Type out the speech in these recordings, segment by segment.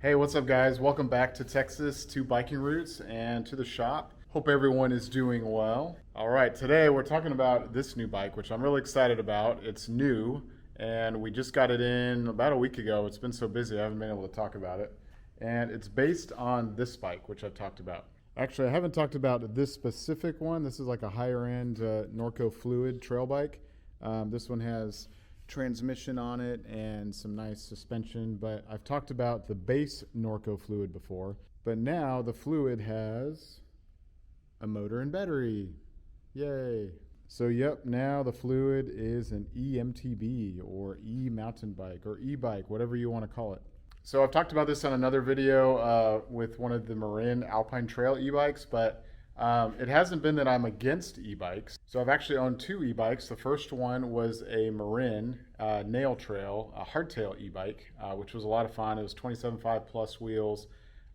Hey, what's up guys? Welcome back to Texas, to Biking Roots and to the shop. Hope everyone is doing well. All right, today we're talking about this new bike, which I'm really excited about. It's new and we just got it in about a week ago. It's been so busy I haven't been able to talk about it. And it's based on this bike, which I've talked about. Actually, I haven't talked about this specific one. This is like a higher end Norco Fluid trail bike. This one has transmission on it and some nice suspension, but I've talked about the base Norco Fluid before, but now the Fluid has a motor and battery. Yay. So yep, now the Fluid is an EMTB or e-mountain bike or e-bike, whatever you want to call it. So I've talked about this on another video with one of the Marin Alpine Trail e-bikes, but it hasn't been that I'm against e-bikes. So I've actually owned two e-bikes. The first one was a Marin Nail Trail, a hardtail e-bike, which was a lot of fun. It was 27.5 plus wheels.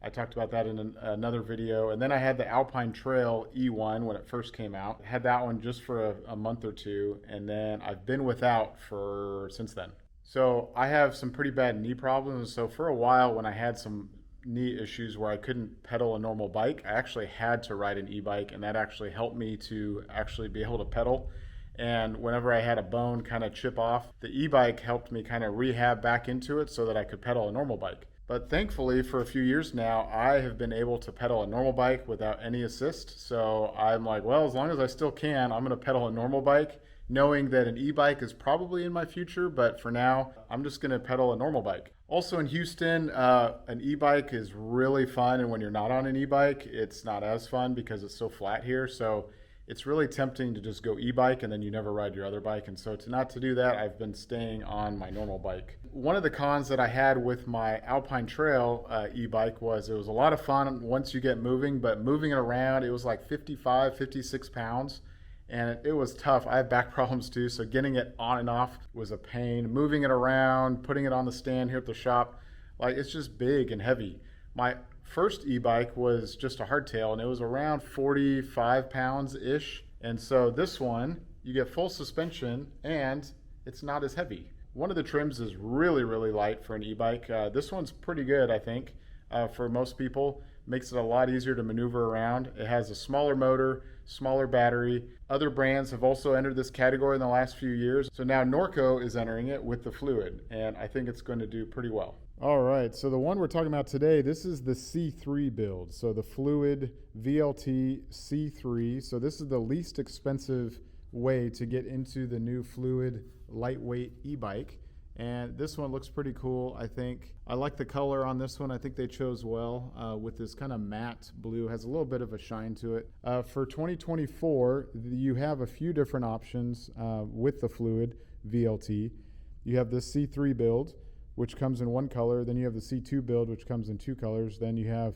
I talked about that in another video. And then I had the Alpine Trail E1 when it first came out. I had that one just for a month or two, and then I've been without since then. So I have some pretty bad knee problems. So for a while when I had some knee issues where I couldn't pedal a normal bike, I actually had to ride an e-bike, and that actually helped me to actually be able to pedal. And whenever I had a bone kind of chip off, the e-bike helped me kind of rehab back into it so that I could pedal a normal bike. But thankfully for a few years now, I have been able to pedal a normal bike without any assist. So I'm like, well, as long as I still can, I'm going to pedal a normal bike, knowing that an e-bike is probably in my future, but for now, I'm just going to pedal a normal bike. Also in Houston, an e-bike is really fun, and when you're not on an e-bike, it's not as fun because it's so flat here. So it's really tempting to just go e-bike and then you never ride your other bike. And so not to do that, I've been staying on my normal bike. One of the cons that I had with my Alpine Trail e-bike was it was a lot of fun once you get moving, but moving it around, it was like 55, 56 pounds. And it was tough. I have back problems too, so getting it on and off was a pain. Moving it around, putting it on the stand here at the shop, like it's just big and heavy. My first e-bike was just a hardtail, and it was around 45 pounds-ish. And so this one, you get full suspension, and it's not as heavy. One of the trims is really, really light for an e-bike. This one's pretty good, I think, for most people. Makes it a lot easier to maneuver around. It has a smaller motor, smaller battery. Other brands have also entered this category in the last few years. So now Norco is entering it with the Fluid, and I think it's going to do pretty well. All right, so the one we're talking about today, this is the C3 build. So the Fluid VLT C3. So this is the least expensive way to get into the new Fluid lightweight e-bike. And this one looks pretty cool, I think. I like the color on this one. I think they chose well with this kind of matte blue. Has a little bit of a shine to it. For 2024, you have a few different options with the Fluid VLT. You have the C3 build, which comes in one color. Then you have the C2 build, which comes in two colors. Then you have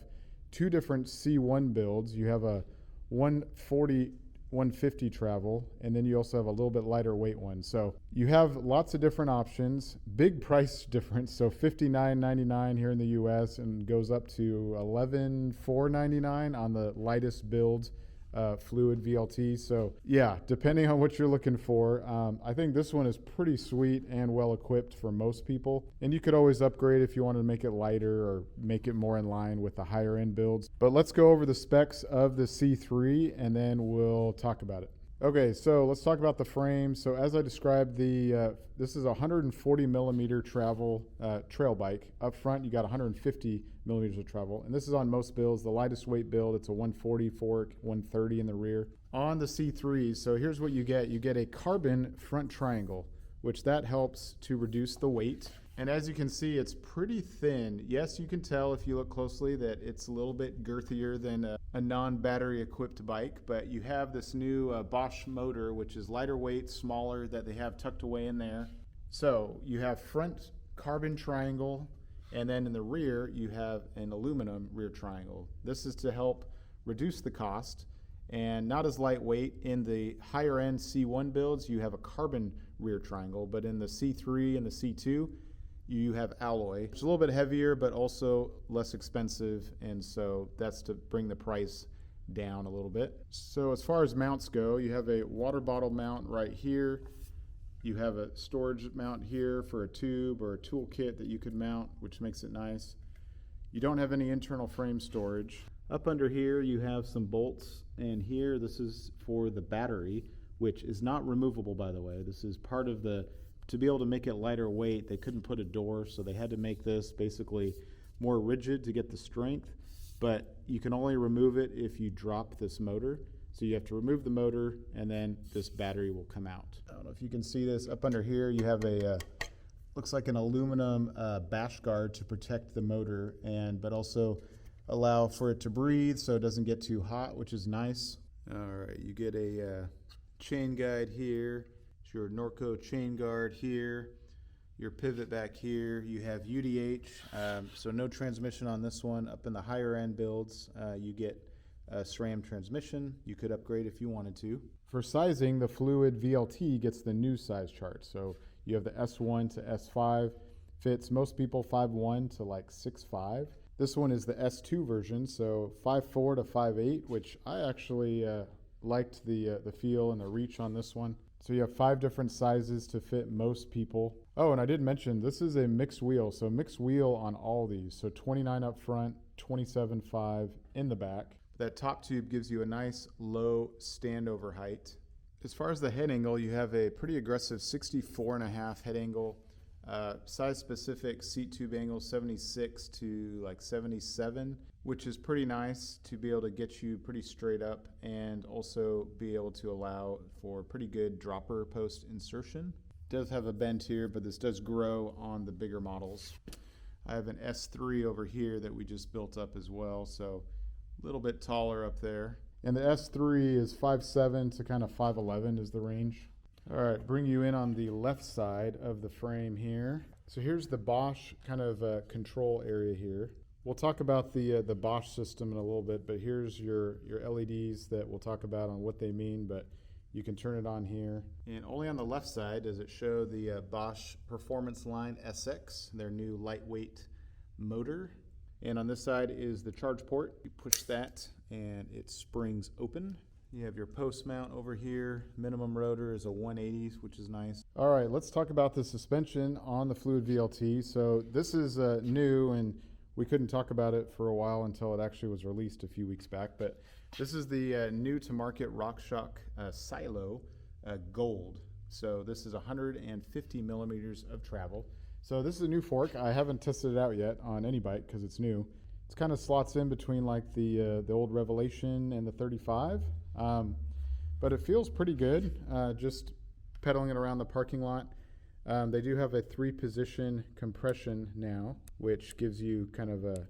two different C1 builds. You have a 140 150 travel, and then you also have a little bit lighter weight one. So you have lots of different options, big price difference. So $59.99 here in the US and goes up to $11,499 on the lightest build Fluid VLT. So yeah, depending on what you're looking for, I think this one is pretty sweet and well equipped for most people. And you could always upgrade if you wanted to make it lighter or make it more in line with the higher end builds. But let's go over the specs of the C3 and then we'll talk about it. Okay, so let's talk about the frame. So as I described, this is a 140 millimeter travel trail bike. Up front, you got 150 millimeters of travel, and this is on most builds. The lightest weight build, it's a 140 fork, 130 in the rear. On the C3s, so here's what you get. You get a carbon front triangle, which that helps to reduce the weight. And as you can see, it's pretty thin. Yes, you can tell if you look closely that it's a little bit girthier than a non-battery equipped bike, but you have this new Bosch motor, which is lighter weight, smaller, that they have tucked away in there. So you have front carbon triangle, and then in the rear, you have an aluminum rear triangle. This is to help reduce the cost and not as lightweight. In the higher end C1 builds, you have a carbon rear triangle, but in the C3 and the C2, you have alloy. It's a little bit heavier, but also less expensive, and so that's to bring the price down a little bit. So as far as mounts go, you have a water bottle mount right here. You have a storage mount here for a tube or a tool kit that you could mount, which makes it nice. You don't have any internal frame storage. Up under here you have some bolts, and here this is for the battery, which is not removable, by the way. This is part of to be able to make it lighter weight, they couldn't put a door, so they had to make this basically more rigid to get the strength, but you can only remove it if you drop this motor. So you have to remove the motor, and then this battery will come out. I don't know if you can see this. Up under here you have a looks like an aluminum bash guard to protect the motor, but also allow for it to breathe so it doesn't get too hot, which is nice. All right, you get a chain guide here. It's your Norco chain guard here. Your pivot back here. You have UDH, so no transmission on this one. Up in the higher end builds, you get a SRAM transmission. You could upgrade if you wanted to. For sizing, the Fluid VLT gets the new size chart. So you have the S1 to S5, fits most people 5'1" to like 6'5". This one is the S2 version, so 5'4" to 5'8", which I actually liked the feel and the reach on this one. So you have 5 different sizes to fit most people. Oh, and I did mention this is a mixed wheel, so mixed wheel on all these. So 29 up front, 27.5 in the back. That top tube gives you a nice low standover height. As far as the head angle, you have a pretty aggressive 64.5 head angle. Size specific seat tube angle 76 to like 77, which is pretty nice to be able to get you pretty straight up and also be able to allow for pretty good dropper post insertion. It does have a bend here, but this does grow on the bigger models. I have an S3 over here that we just built up as well, so a little bit taller up there. And the S3 is 5'7" to kind of 5'11" is the range. All right, bring you in on the left side of the frame here. So here's the Bosch kind of control area here. We'll talk about the Bosch system in a little bit, but here's your LEDs that we'll talk about on what they mean, but you can turn it on here. And only on the left side does it show the Bosch Performance Line SX, their new lightweight motor. And on this side is the charge port. You push that and it springs open. You have your post mount over here. Minimum rotor is a 180, which is nice. All right, let's talk about the suspension on the Fluid VLT. So this is new, and we couldn't talk about it for a while until it actually was released a few weeks back. But this is the new to market RockShox Silo Gold. So this is 150 millimeters of travel. So this is a new fork. I haven't tested it out yet on any bike because it's new. It kind of slots in between like the old Revelation and the 35. But it feels pretty good, just pedaling it around the parking lot. They do have a 3-position compression now, which gives you kind of a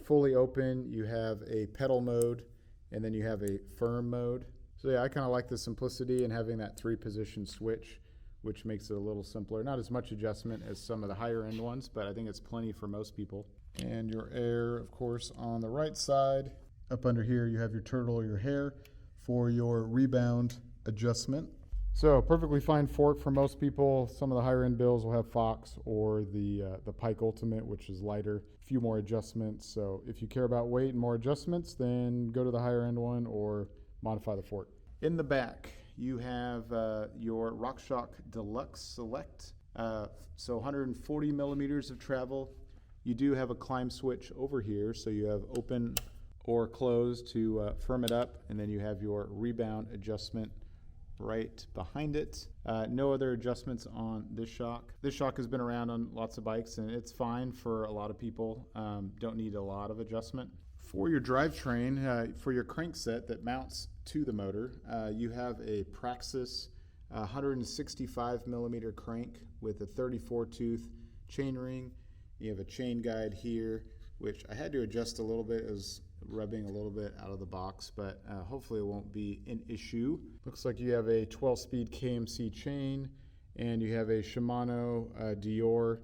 fully open. You have a pedal mode, and then you have a firm mode. So yeah, I kind of like the simplicity and having that 3-position switch, which makes it a little simpler. Not as much adjustment as some of the higher end ones, but I think it's plenty for most people. And your air, of course, on the right side. Up under here, you have your turtle or your hair for your rebound adjustment. So perfectly fine fork for most people. Some of the higher end builds will have Fox or the Pike Ultimate, which is lighter. A few more adjustments. So if you care about weight and more adjustments, then go to the higher end one or modify the fork. In the back, you have your RockShox Deluxe Select. So 140 millimeters of travel. You do have a climb switch over here, so you have open or close to firm it up, and then you have your rebound adjustment right behind it. No other adjustments on this shock. This shock has been around on lots of bikes, and it's fine for a lot of people. Don't need a lot of adjustment. For your drivetrain, for your crankset that mounts to the motor, you have a Praxis 165 millimeter crank with a 34 tooth chain ring. You have a chain guide here, which I had to adjust a little bit. It was rubbing a little bit out of the box, but hopefully it won't be an issue. Looks like you have a 12-speed KMC chain, and you have a Shimano Dior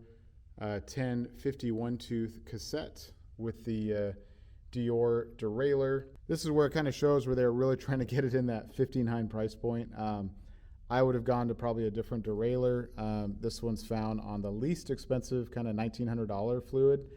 1051 tooth cassette with the Dior derailleur. This is where it kind of shows where they're really trying to get it in that $1,500 price point. I would have gone to probably a different derailleur. This one's found on the least expensive kind of $1,900 fluid.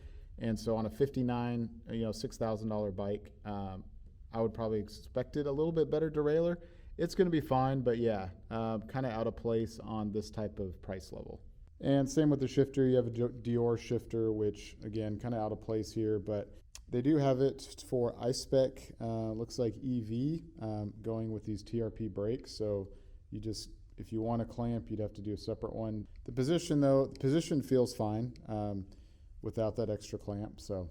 And so on a $6,000 bike, I would probably expected a little bit better derailleur. It's going to be fine, but yeah, kind of out of place on this type of price level. And same with the shifter. You have a Dior shifter, which again, kind of out of place here, but they do have it for iSpec. Looks like EV, going with these TRP brakes. So you just, if you want to clamp, you'd have to do a separate one. The position though, the position feels fine without that extra clamp. So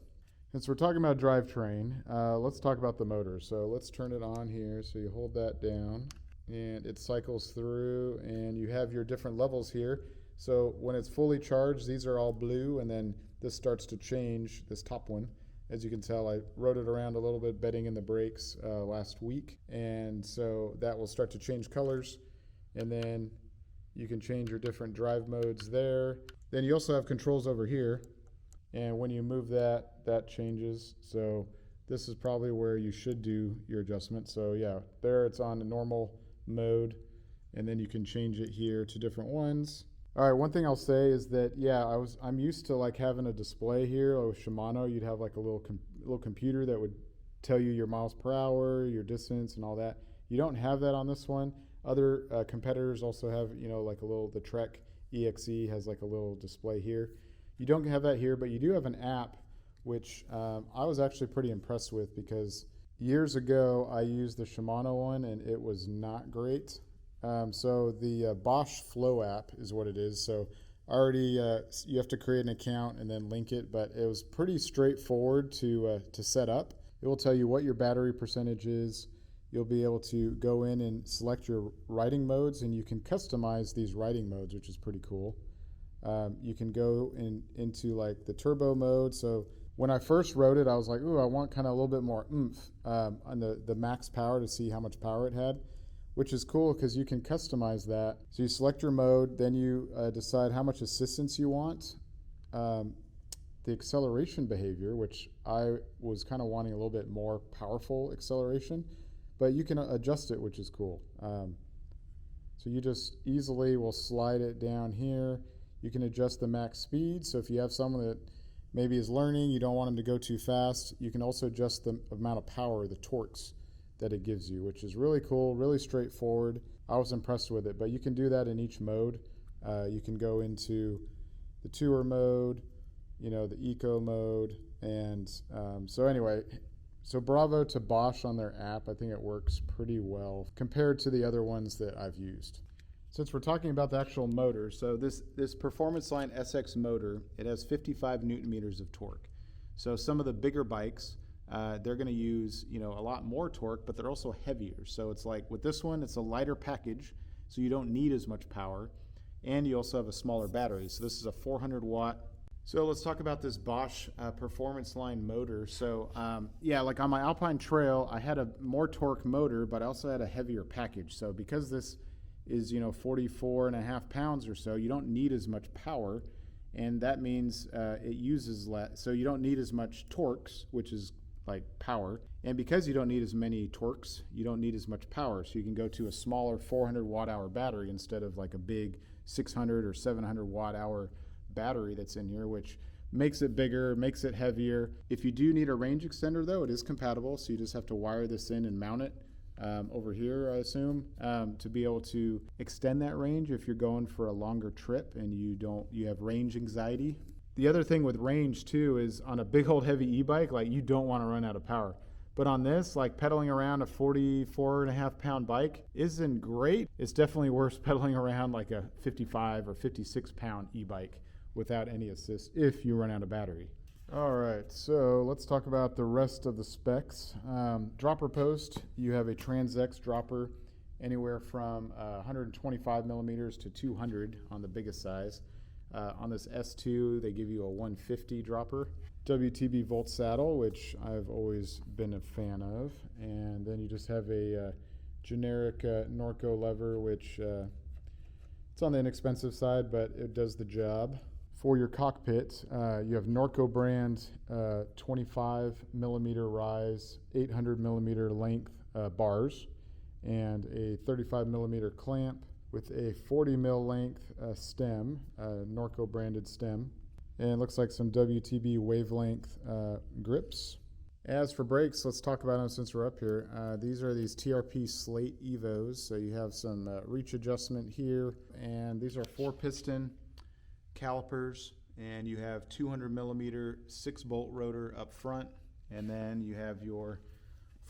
since we're talking about drivetrain, let's talk about the motor. So let's turn it on here. So you hold that down and it cycles through, and you have your different levels here. So when it's fully charged, these are all blue, and then this starts to change, this top one. As you can tell, I rode it around a little bit, bedding in the brakes last week. And so that will start to change colors. And then you can change your different drive modes there. Then you also have controls over here. And when you move that, that changes. So this is probably where you should do your adjustment. So yeah, there it's on a normal mode. And then you can change it here to different ones. All right, one thing I'll say is that, yeah, I'm used to like having a display here. With Shimano, you'd have like a little computer that would tell you your miles per hour, your distance, and all that. You don't have that on this one. Other competitors also have, you know, like the Trek EXE has like a little display here. You don't have that here, but you do have an app, which I was actually pretty impressed with, because years ago I used the Shimano one and it was not great. So the Bosch Flow app is what it is. So already you have to create an account and then link it, but it was pretty straightforward to set up. It will tell you what your battery percentage is. You'll be able to go in and select your riding modes, and you can customize these riding modes, which is pretty cool. You can go into like the turbo mode. So when I first rode it, I was like, ooh, I want kind of a little bit more oomph on the max power to see how much power it had, which is cool because you can customize that. So you select your mode, then you decide how much assistance you want. The acceleration behavior, which I was kind of wanting a little bit more powerful acceleration, but you can adjust it, which is cool. So you just easily will slide it down here. You can adjust the max speed. So if you have someone that maybe is learning, you don't want them to go too fast, you can also adjust the amount of power, the torques that it gives you, which is really cool, really straightforward. I was impressed with it, but you can do that in each mode. You can go into the tour mode, you know, the eco mode, and so anyway, so bravo to Bosch on their app. I think it works pretty well compared to the other ones that I've used. Since we're talking about the actual motor, so this Performance Line SX motor, it has 55 Newton meters of torque. So some of the bigger bikes, they're going to use, you know, a lot more torque, but they're also heavier. So it's like with this one, it's a lighter package, so you don't need as much power, and you also have a smaller battery. So this is a 400 watt. So let's talk about this Bosch Performance Line motor. So yeah, like on my Alpine Trail, I had a more torque motor, but I also had a heavier package. So because this is, you know, 44.5 pounds or so, you don't need as much power, and that means it uses less. So you don't need as much torques, which is like power, and because you don't need as many torques, you don't need as much power. So you can go to a smaller 400 watt hour battery instead of like a big 600 or 700 watt hour battery that's in here, which makes it bigger, makes it heavier. If you do need a range extender though, it is compatible, so you just have to wire this in and mount it over here, I assume, to be able to extend that range if you're going for a longer trip and you have range anxiety. The other thing with range too is on a big old heavy e-bike, like you don't want to run out of power. But on this, like pedaling around a 44.5 pound bike isn't great. It's definitely worse pedaling around like a 55 or 56 pound e-bike without any assist if you run out of battery. All right, so let's talk about the rest of the specs. Dropper post, you have a Trans-X dropper anywhere from 125 millimeters to 200 on the biggest size. On this S2, they give you a 150 dropper. WTB Volt saddle, which I've always been a fan of. And then you just have a generic Norco lever, which it's on the inexpensive side, but it does the job. For your cockpit, you have Norco brand 25 millimeter rise, 800 millimeter length bars, and a 35 millimeter clamp with a 40 mil length stem, Norco branded stem. And it looks like some WTB wavelength grips. As for brakes, let's talk about them since we're up here. These are these TRP Slate Evos. So you have some reach adjustment here, and these are 4-piston calipers, and you have 200 millimeter 6-bolt rotor up front, and then you have your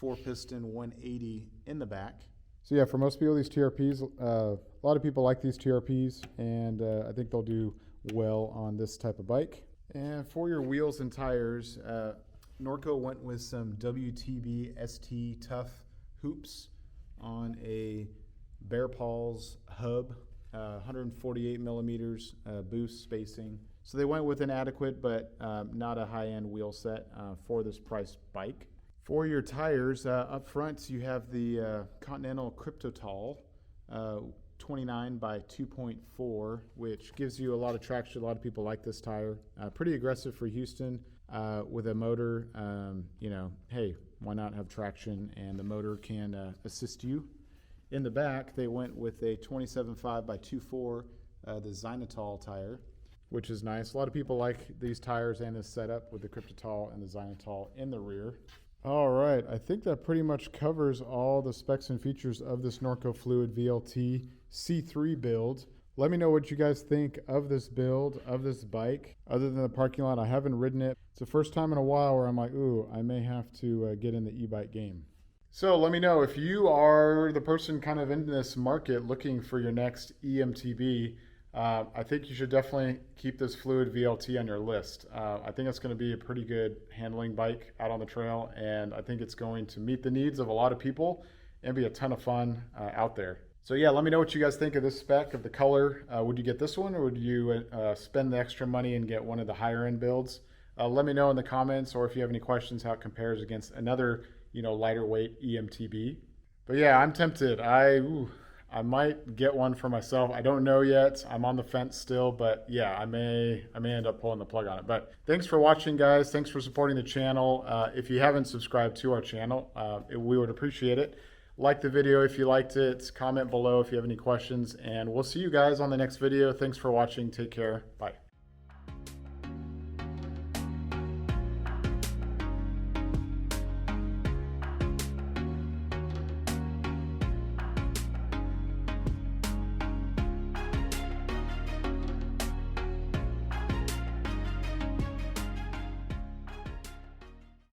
4-piston 180 in the back. So yeah, for most people, these TRPs, a lot of people like these TRPs, and I think they'll do well on this type of bike. And for your wheels and tires, Norco went with some WTB ST Tough hoops on a Bear Paws hub, 148 millimeters boost spacing. So they went with an adequate but not a high-end wheel set for this price bike. For your tires, up front you have the Continental Cryptotol 29 by 2.4, which gives you a lot of traction. A lot of people like this tire. Pretty aggressive for Houston with a motor. You know, hey, why not have traction? And the motor can assist you. In the back, they went with a 27.5 by 2.4, the Xylitol tire, which is nice. A lot of people like these tires and this setup with the Cryptotol and the Xylitol in the rear. All right, I think that pretty much covers all the specs and features of this Norco Fluid VLT C3 build. Let me know what you guys think of this build, of this bike. Other than the parking lot, I haven't ridden it. It's the first time in a while where I'm like, ooh, I may have to get in the e-bike game. So let me know if you are the person kind of in this market looking for your next EMTB. I think you should definitely keep this Fluid VLT on your list. I think it's going to be a pretty good handling bike out on the trail, and I think it's going to meet the needs of a lot of people and be a ton of fun out there. So yeah, let me know what you guys think of this spec, of the color. Would you get this one, or would you spend the extra money and get one of the higher end builds? Let me know in the comments, or if you have any questions how it compares against another, you know, lighter weight EMTB. But yeah, I'm tempted. I might get one for myself. I don't know yet. I'm on the fence still, but yeah, I may end up pulling the plug on it. But thanks for watching, guys. Thanks for supporting the channel. If you haven't subscribed to our channel, we would appreciate it. Like the video if you liked it. Comment below if you have any questions, and we'll see you guys on the next video. Thanks for watching. Take care. Bye.